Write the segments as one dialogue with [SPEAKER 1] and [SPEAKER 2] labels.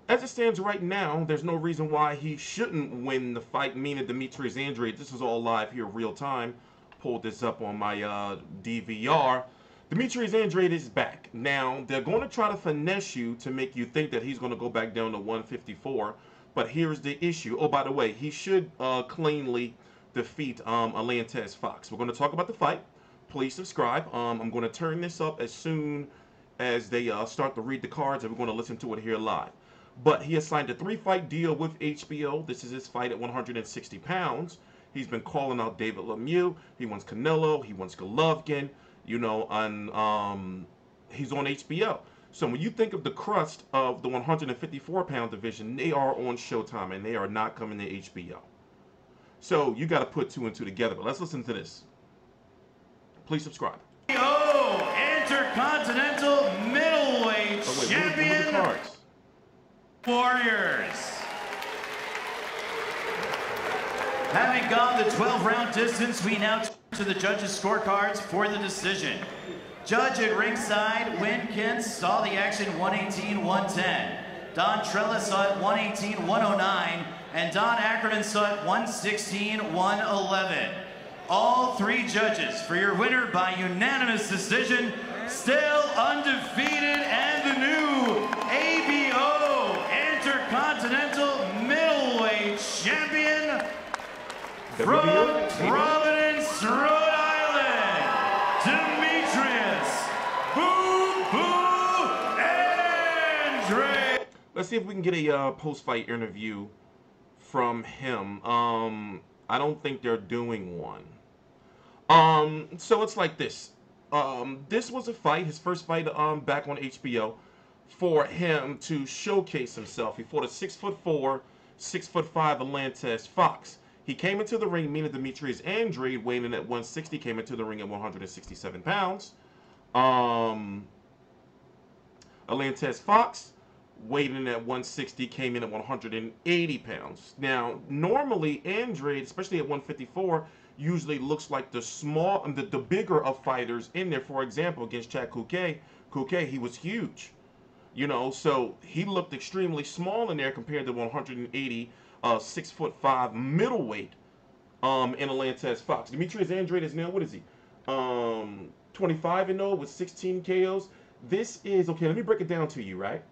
[SPEAKER 1] As it stands right now, there's no reason why he shouldn't win the fight, meaning Demetrius Andrade. This is all live here, real time. Pulled this up on my DVR. Demetrius Andrade is back. Now, they're going to try to finesse you to make you think that he's going to go back down to 154. But here's the issue. Oh, by the way, he should cleanly defeat Alantez Fox. We're going to talk about the fight. Please subscribe. I'm going to turn this up as soon as they start to read the cards, and we're going to listen to it here live. But he has signed a 3-fight deal with HBO. This is his fight at 160 pounds. He's been calling out David Lemieux. He wants Canelo. He wants Golovkin. You know, and he's on HBO. So when you think of the crust of the 154-pound division, they are on Showtime, and they are not coming to HBO. So you got to put 2 and 2 together. But let's listen to this. Please subscribe.
[SPEAKER 2] Intercontinental Middleweight Champion Warriors. Having gone the 12-round distance, we now turn to the judges' scorecards for the decision. Judge at ringside, Win Kent saw the action 118-110. Don Trella saw it 118-109, and Don Ackerman saw it 116-111. All 3 judges for your winner by unanimous decision, still undefeated and the new ABO Intercontinental Middleweight Champion from Providence, Rhode Island, Demetrius Boo Boo Andrade.
[SPEAKER 1] Let's see if we can get a post-fight interview from him. I don't think they're doing one. So it's like this. This was a fight, his first fight back on HBO, for him to showcase himself. He fought a 6'4", 6'5" Alantez Fox. He came into the ring, meaning Demetrius Andrade, weighing in at 160, came into the ring at 167 pounds. Alantez Fox, weighed in at 160, came in at 180 pounds. Now, normally Andrade, especially at 154, usually looks like the bigger of fighters in there. For example, against Chad Couquet, he was huge. You know, so he looked extremely small in there compared to 180, 6'5" middleweight in Alantez Fox. Demetrius Andrade is now, what is he? 25-0 with 16 KOs. This is, okay, let me break it down to you, right?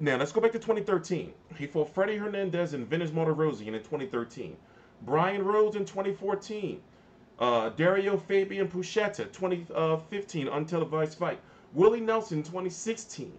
[SPEAKER 1] Now, let's go back to 2013. He fought Freddie Hernandez and Vince Martirosyan in 2013. Brian Rhodes in 2014. Dario Fabian Puchetta, 2015, untelevised fight. Willie Nelson, 2016.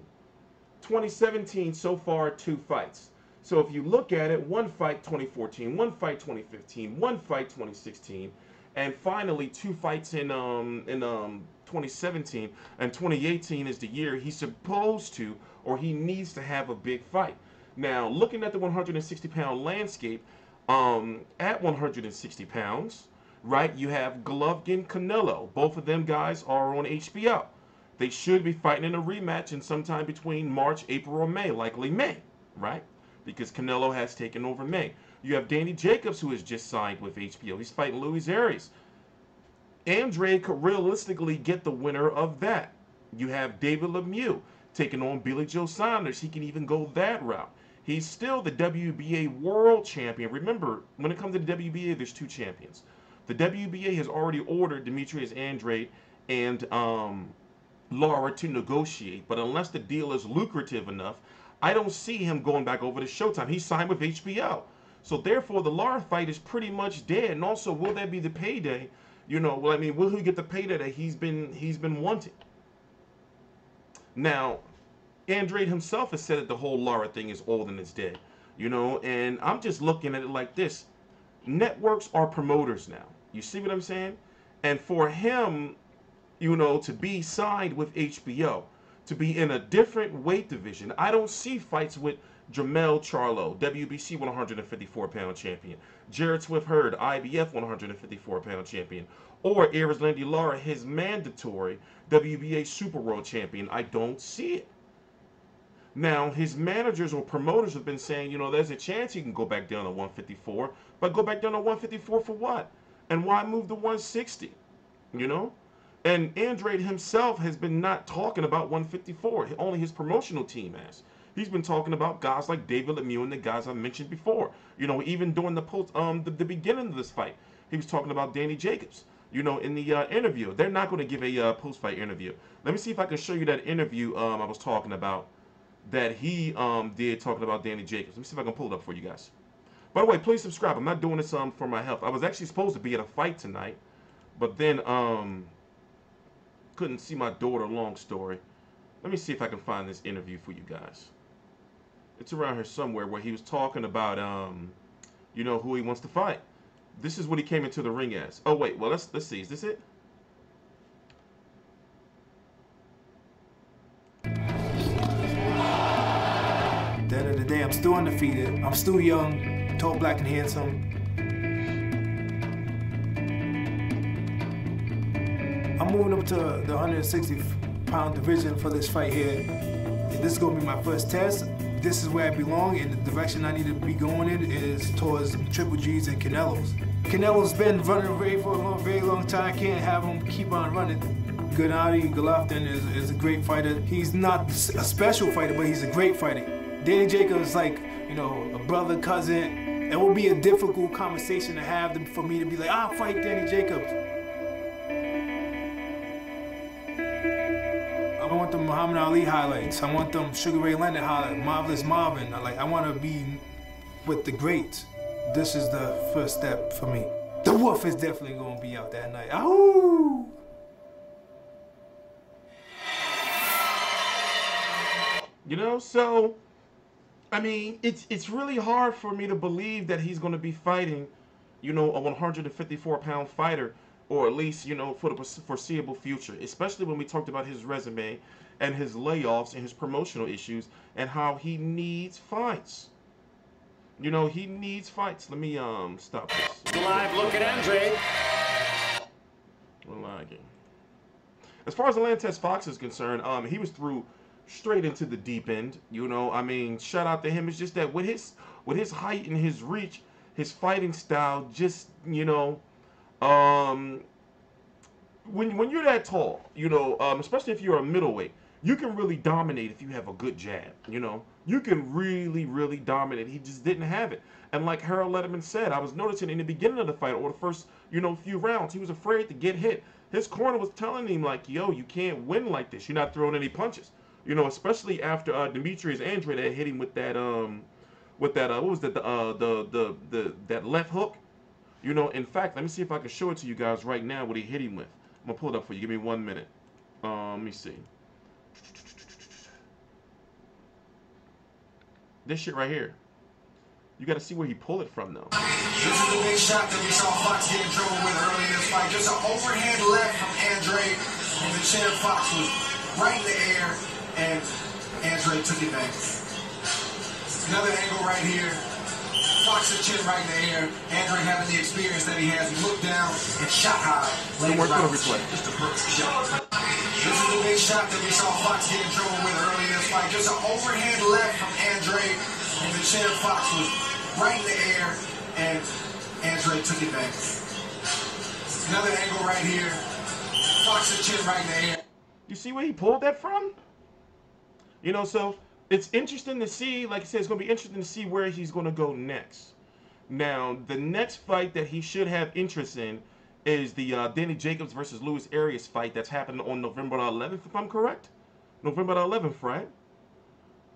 [SPEAKER 1] 2017, so far, 2 fights. So if you look at it, 1 fight 2014, 1 fight 2015, 1 fight 2016, and finally 2 fights in 2017, and 2018 is the year he's supposed to, or he needs to have a big fight. Now, looking at the 160-pound landscape, at 160 pounds, right, you have Golovkin, Canelo. Both of them guys are on HBO. They should be fighting in a rematch in sometime between March, April, or May, likely May, right? Because Canelo has taken over May. You have Danny Jacobs, who has just signed with HBO. He's fighting Luis Arias. Andrade could realistically get the winner of that. You have David Lemieux taking on Billy Joe Saunders. He can even go that route. He's still the WBA world champion. Remember, when it comes to the WBA, there's 2 champions. The WBA has already ordered Demetrius Andrade and Lara to negotiate, but unless the deal is lucrative enough, I don't see him going back over to Showtime. He signed with HBO. So therefore, the Lara fight is pretty much dead. And also, will that be the payday? You know, well, I mean, will he get the payday that he's been wanting? Now, Andrade himself has said that the whole Lara thing is old and it's dead. You know, and I'm just looking at it like this. Networks are promoters now. You see what I'm saying? And for him, you know, to be signed with HBO, to be in a different weight division, I don't see fights with Jermell Charlo, WBC 154-pound champion, Jared Swift Hurd, IBF 154-pound champion, or Erislandy Lara, his mandatory WBA Super World champion. I don't see it. Now, his managers or promoters have been saying, you know, there's a chance he can go back down to 154, but go back down to 154 for what? And why move to 160? You know? And Andrade himself has been not talking about 154. Only his promotional team has. He's been talking about guys like David Lemieux and the guys I mentioned before. You know, even during the beginning of this fight, he was talking about Danny Jacobs. You know, in the interview, they're not going to give a post-fight interview. Let me see if I can show you that interview I was talking about that he did talking about Danny Jacobs. Let me see if I can pull it up for you guys. By the way, please subscribe. I'm not doing this for my health. I was actually supposed to be at a fight tonight, but then couldn't see my daughter. Long story. Let me see if I can find this interview for you guys. It's around here somewhere where he was talking about you know, who he wants to fight. This is what he came into the ring as. Oh wait, well let's see. Is this it?
[SPEAKER 3] At the end of the day, I'm still undefeated. I'm still young, tall, black, and handsome. I'm moving up to the 160-pound division for this fight here. And this is going to be my first test. This is where I belong, and the direction I need to be going in is towards Triple G's and Canelo's. Canelo's been running away for a very long time. I can't have him keep on running. Gennady Golovkin is a great fighter. He's not a special fighter, but he's a great fighter. Danny Jacobs is like, you know, a brother, cousin. It will be a difficult conversation to have for me to be like, I'll fight Danny Jacobs. I want the Muhammad Ali highlights. I want them Sugar Ray Leonard highlights, Marvelous Marvin. I want to be with the greats. This is the first step for me. The Wolf is definitely going to be out that night. Ahoo!
[SPEAKER 1] You know, so I mean, it's really hard for me to believe that he's going to be fighting, you know, a 154-pound fighter, or at least, you know, for the foreseeable future, especially when we talked about his resume and his layoffs and his promotional issues and how he needs fights. You know, he needs fights. Let me stop this.
[SPEAKER 4] Live look at Andrade.
[SPEAKER 1] We're lagging. As far as Alantez Fox is concerned, he was through straight into the deep end. You know, I mean, shout out to him. It's just that with his height and his reach, his fighting style, just, you know, when you're that tall, you know, especially if you're a middleweight, you can really dominate if you have a good jab. You know, you can really, really dominate. He just didn't have it. And like Harold Letterman said, I was noticing in the beginning of the fight, or the first, you know, few rounds, he was afraid to get hit. His corner was telling him, like, yo, you can't win like this. You're not throwing any punches. You know, especially after Demetrius Andrade had hit him with that what was that, that left hook. You know, in fact, let me see if I can show it to you guys right now what he hit him with. I'm gonna pull it up for you. Give me 1 minute. Let me see. This shit right here. You got to see where he pulled it from, though.
[SPEAKER 5] This is the big shot that we saw Fox get in trouble with early in this fight. Just an overhand left from Andrade, and the chin of Fox was right in the air, and Andrade took advantage. Another angle right here. Fox's chin right in the air. Andrade having the experience that he has. He looked down and shot high. Just a perfect shot. This is the big shot that we saw Fox get in trouble with early in this fight. Just an overhand left from Andrade, and the chin of Fox was right in the air, and Andrade took advantage. Another angle right here. Fox's chin right in the air.
[SPEAKER 1] You see where he pulled that from? You know, so it's interesting to see, like I said, it's going to be interesting to see where he's going to go next. Now, the next fight that he should have interest in is the Danny Jacobs versus Arias fight that's happening on November 11th, if I'm correct. November 11th, right?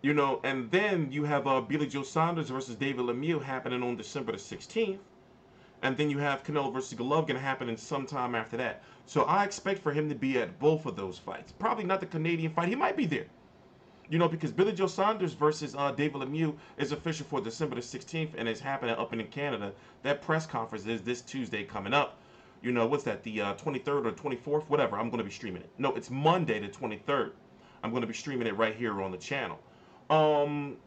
[SPEAKER 1] You know, and then you have Billy Joe Saunders versus David Lemieux happening on December the 16th. And then you have Canelo versus Golovkin happening sometime after that. So I expect for him to be at both of those fights. Probably not the Canadian fight. He might be there. You know, because Billy Joe Saunders versus David Lemieux is official for December the 16th and is happening up in Canada. That press conference is this Tuesday coming up. You know, what's that, the 23rd or 24th? Whatever, I'm going to be streaming it. No, it's Monday the 23rd. I'm going to be streaming it right here on the channel. I'm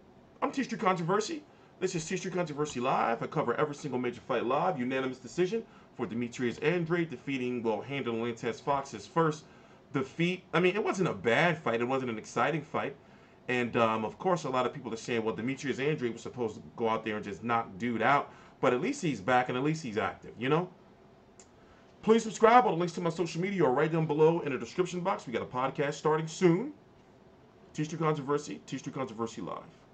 [SPEAKER 1] TstreeT Controversy. This is TstreeT Controversy Live. I cover every single major fight live. Unanimous decision for Demetrius Andrade defeating, well, handling Alantez Fox's first defeat. I mean, it wasn't a bad fight. It wasn't an exciting fight. And, of course, a lot of people are saying, well, Demetrius Andrade was supposed to go out there and just knock dude out. But at least he's back and at least he's active, you know? Please subscribe. All the links to my social media are right down below in the description box. We got a podcast starting soon. TstreeT Controversy, TstreeT Controversy Live.